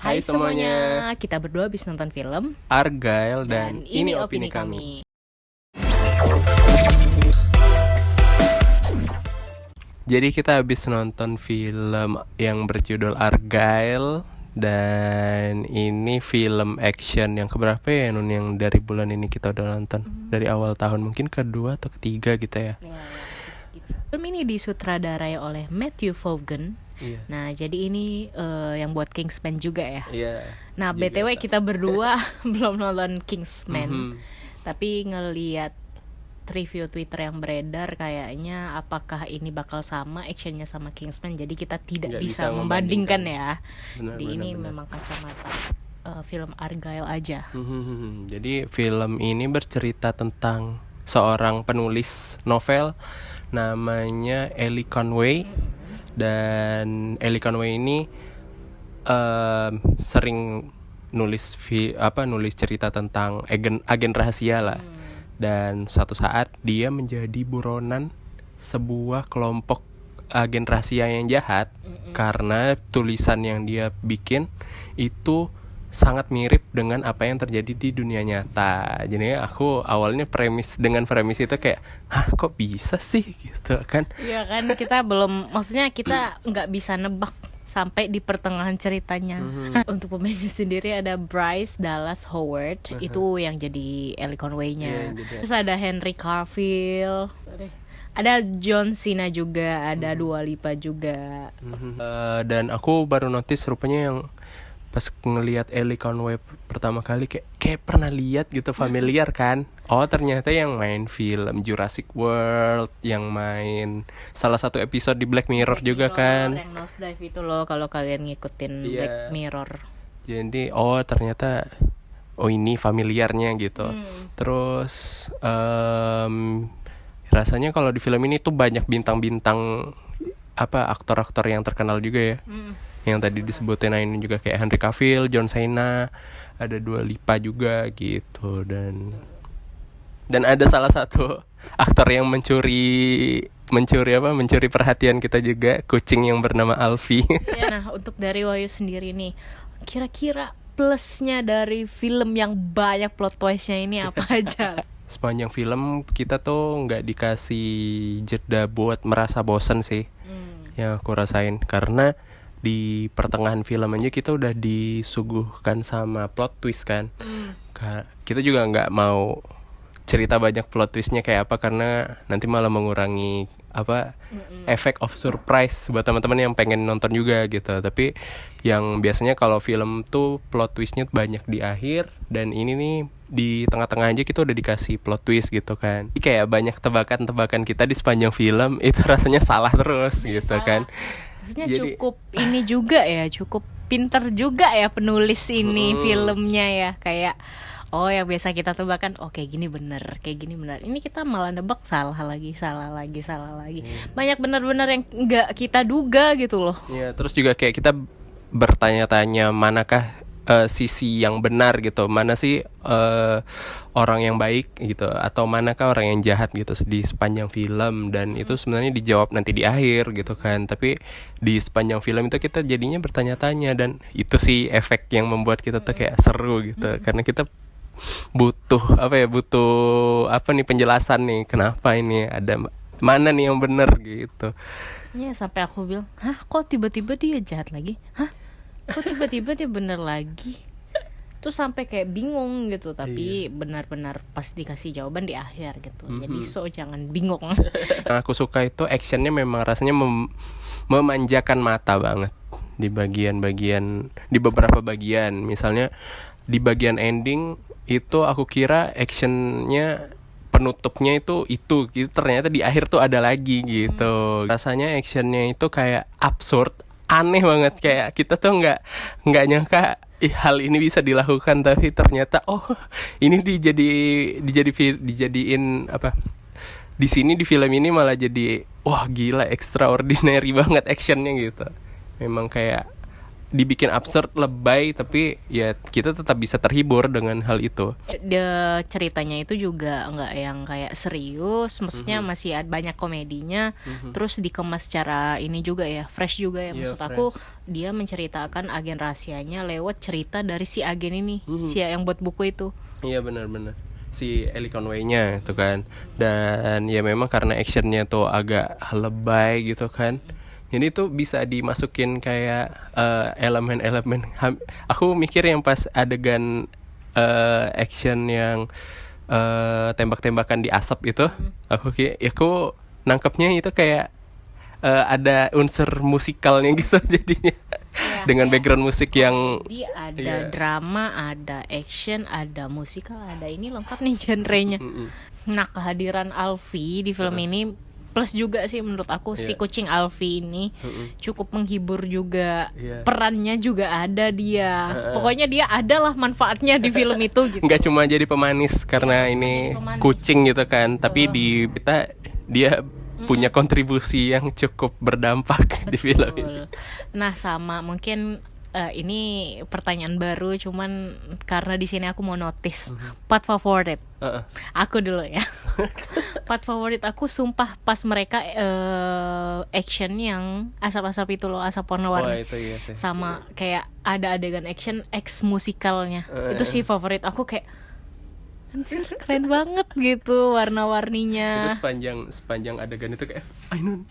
Hai semuanya, kita berdua habis nonton film Argyle dan ini opini kami. Jadi kita habis nonton film yang berjudul Argyle. Dan ini film action yang keberapa ya Nun, yang dari bulan ini kita udah nonton? Dari awal tahun, mungkin kedua atau ketiga gitu ya. Film ini disutradarai oleh Matthew Vaughn. Iya. Nah jadi ini yang buat Kingsman juga ya. Iya. Nah BTW kita berdua belum nonton Kingsman. Tapi ngelihat review Twitter yang beredar, kayaknya apakah ini bakal sama actionnya sama Kingsman. Jadi kita tidak bisa membandingkan ya. Jadi ini memang kacamata film Argyle aja. Jadi film ini bercerita tentang seorang penulis novel namanya Ellie Conway. Dan Ellie Conway ini sering nulis cerita tentang agen rahasia lah. Dan suatu saat dia menjadi buronan sebuah kelompok agen rahasia yang jahat karena tulisan yang dia bikin itu sangat mirip dengan apa yang terjadi di dunia nyata. Jadi aku awalnya premis itu kayak, hah kok bisa sih gitu kan? Iya kan, kita nggak bisa nebak sampai di pertengahan ceritanya. Untuk pemainnya sendiri ada Bryce Dallas Howard, itu yang jadi Ellie Conway-nya. Terus ada Henry Cavill, ada John Cena juga, ada Dua Lipa juga. Dan aku baru notice rupanya yang pas ngelihat Ellie Conway pertama kali kayak pernah lihat gitu, familiar kan. Oh ternyata yang main film Jurassic World, yang main salah satu episode di Black Mirror juga kan. Yang Nosedive itu loh, kalau kalian ngikutin Black Mirror. Jadi ternyata ini familiarnya gitu. Terus rasanya kalau di film ini tuh banyak bintang-bintang aktor-aktor yang terkenal juga ya. Yang tadi disebutin ini juga kayak Henry Cavill, John Cena, ada Dua Lipa juga gitu. Dan ada salah satu aktor yang mencuri perhatian kita juga, kucing yang bernama Alfie. Nah, untuk dari Wahyu sendiri nih, kira-kira plusnya dari film yang banyak plot twist-nya ini apa aja? Sepanjang film kita tuh nggak dikasih jeda buat merasa bosan sih, yang aku rasain. Karena di pertengahan film aja kita udah disuguhkan sama plot twist kan. Kita juga nggak mau cerita banyak plot twistnya kayak apa, karena nanti malah mengurangi efek of surprise buat teman-teman yang pengen nonton juga gitu. Tapi yang biasanya kalau film tuh plot twistnya banyak di akhir, dan ini nih di tengah-tengah aja kita udah dikasih plot twist gitu kan. Jadi kayak banyak tebakan-tebakan kita di sepanjang film itu rasanya salah terus gitu kan. Maksudnya cukup pinter juga ya penulis ini filmnya ya, kayak yang biasa kita tebakan kayak gini bener. Ini kita malah nebak salah lagi. Banyak benar-benar yang nggak kita duga gitu loh. Ya, terus juga kayak kita bertanya-tanya manakah sisi yang benar gitu, mana sih orang yang baik gitu, atau manakah orang yang jahat gitu di sepanjang film. Dan itu sebenarnya dijawab nanti di akhir gitu kan. Tapi di sepanjang film itu kita jadinya bertanya-tanya, dan itu sih efek yang membuat kita tuh kayak seru gitu. Karena kita butuh penjelasan nih, kenapa ini ada mana nih yang benar gitu. Ya sampai aku bilang, kok tiba-tiba dia jahat lagi? Kok tiba-tiba dia bener lagi? Tuh sampai kayak bingung gitu. Tapi benar-benar pas dikasih jawaban di akhir gitu. Jadi jangan bingung. Yang aku suka itu actionnya memang rasanya memanjakan mata banget di beberapa bagian. Misalnya di bagian ending itu aku kira actionnya penutupnya itu ternyata di akhir tuh ada lagi gitu. Rasanya actionnya itu kayak absurd, aneh banget, kayak kita tuh nggak nyangka hal ini bisa dilakukan, tapi ternyata ini dijadiin di sini di film ini malah jadi wah gila, extraordinary banget actionnya gitu. Memang kayak dibikin absurd, lebay, tapi ya kita tetap bisa terhibur dengan hal itu. Ceritanya itu juga nggak yang kayak serius, maksudnya masih ada banyak komedinya, terus dikemas secara ini juga ya, fresh juga ya. Maksud aku dia menceritakan agen rahasianya lewat cerita dari si agen ini, si yang buat buku itu. Iya benar-benar, si Ellie Conway-nya itu kan. Dan ya memang karena actionnya tuh agak lebay gitu kan, jadi tuh bisa dimasukin kayak elemen-elemen. Aku mikir yang pas adegan action yang tembak-tembakan di asap itu, aku nangkepnya itu kayak ada unsur musikalnya gitu jadinya. Dengan background musik yang Jadi ada drama, ada action, ada musikal, ada ini lengkap nih genrenya. Nah, kehadiran Alfie di film ini plus juga sih menurut aku si kucing Alfie ini cukup menghibur juga. Perannya juga ada dia. Pokoknya dia adalah manfaatnya di film itu gitu. nggak cuma jadi pemanis karena ini kucing gitu kan, tapi di kita dia punya kontribusi yang cukup berdampak di film ini. Nah, sama mungkin ini pertanyaan baru, cuman karena di sini aku mau notice part favorit. Aku dulu ya. Part favorit aku sumpah pas mereka action yang asap-asap itu loh, asap warna-warni. Itu iya sih. Sama kayak ada adegan action X musikalnya. Itu sih favorit aku, kayak anjir keren banget gitu warna-warninya. Itu sepanjang adegan itu kayak Ainun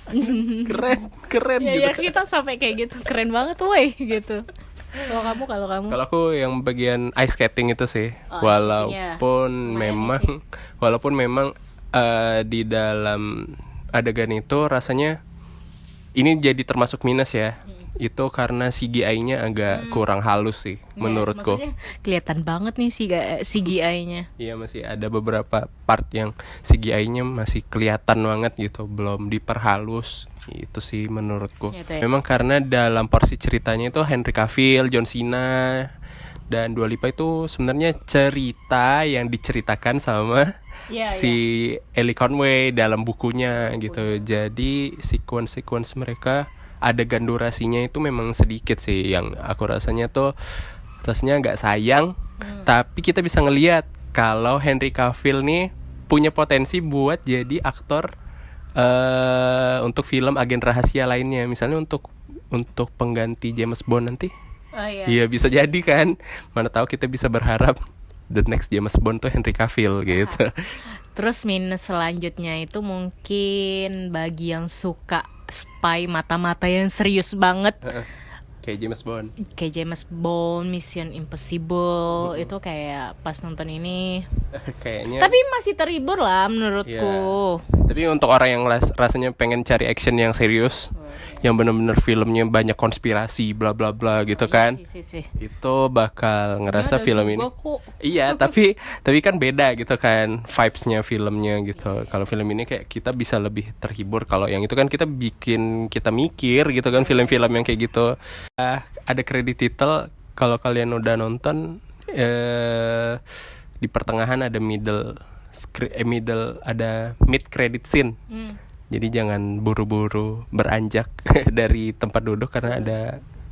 keren Ya, gitu. ya kita sampai kayak gitu, keren banget woi gitu. Kalau kamu Kalau aku yang bagian ice skating itu sih, walaupun memang di dalam adegan itu rasanya ini jadi termasuk minus ya. Itu karena CGI-nya agak kurang halus sih menurutku. Maksudnya kelihatan banget nih CGI-nya. Iya, masih ada beberapa part yang CGI-nya masih kelihatan banget gitu, belum diperhalus. Itu sih menurutku. Gitu ya. Memang karena dalam porsi ceritanya itu Henry Cavill, John Cena, dan Dua Lipa itu sebenarnya cerita yang diceritakan sama si Ellie Conway dalam bukunya gitu. Jadi sequence mereka, adegan durasinya itu memang sedikit sih, yang aku rasanya agak sayang. Tapi kita bisa ngelihat kalau Henry Cavill nih punya potensi buat jadi aktor untuk film agen rahasia lainnya, misalnya untuk pengganti James Bond nanti. Iya bisa jadi kan, mana tahu kita bisa berharap the next James Bond tuh Henry Cavill gitu. Terus minus selanjutnya itu mungkin bagi yang suka spy mata-mata yang serius banget, kayak James Bond, Mission Impossible, itu kayak pas nonton ini kayaknya. Tapi masih terhibur lah menurutku. Tapi untuk orang yang rasanya pengen cari action yang serius, yang benar-benar filmnya banyak konspirasi bla bla bla gitu kan, itu bakal ngerasa film ini. Iya, tapi kan beda gitu kan vibes-nya filmnya gitu. Kalau film ini kayak kita bisa lebih terhibur. Kalau yang itu kan kita bikin kita mikir gitu kan, film-film yang kayak gitu. Ada kredit title, kalau kalian udah nonton di pertengahan ada mid credit scene. Jadi jangan buru-buru beranjak dari tempat duduk karena ada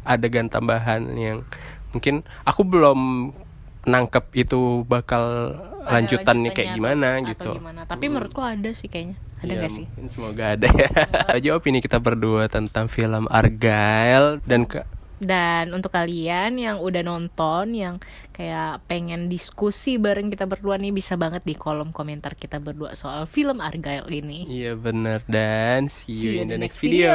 adegan tambahan yang mungkin aku belum nangkep itu bakal lanjutannya kayak gimana gitu. Tapi menurutku ada sih kayaknya. Ada nggak sih? Semoga ada ya. Aja opini kita berdua tentang film Argyle. Dan untuk kalian yang udah nonton, yang kayak pengen diskusi bareng kita berdua nih, bisa banget di kolom komentar kita berdua soal film Argyle ini. Iya bener, dan see you in the next video.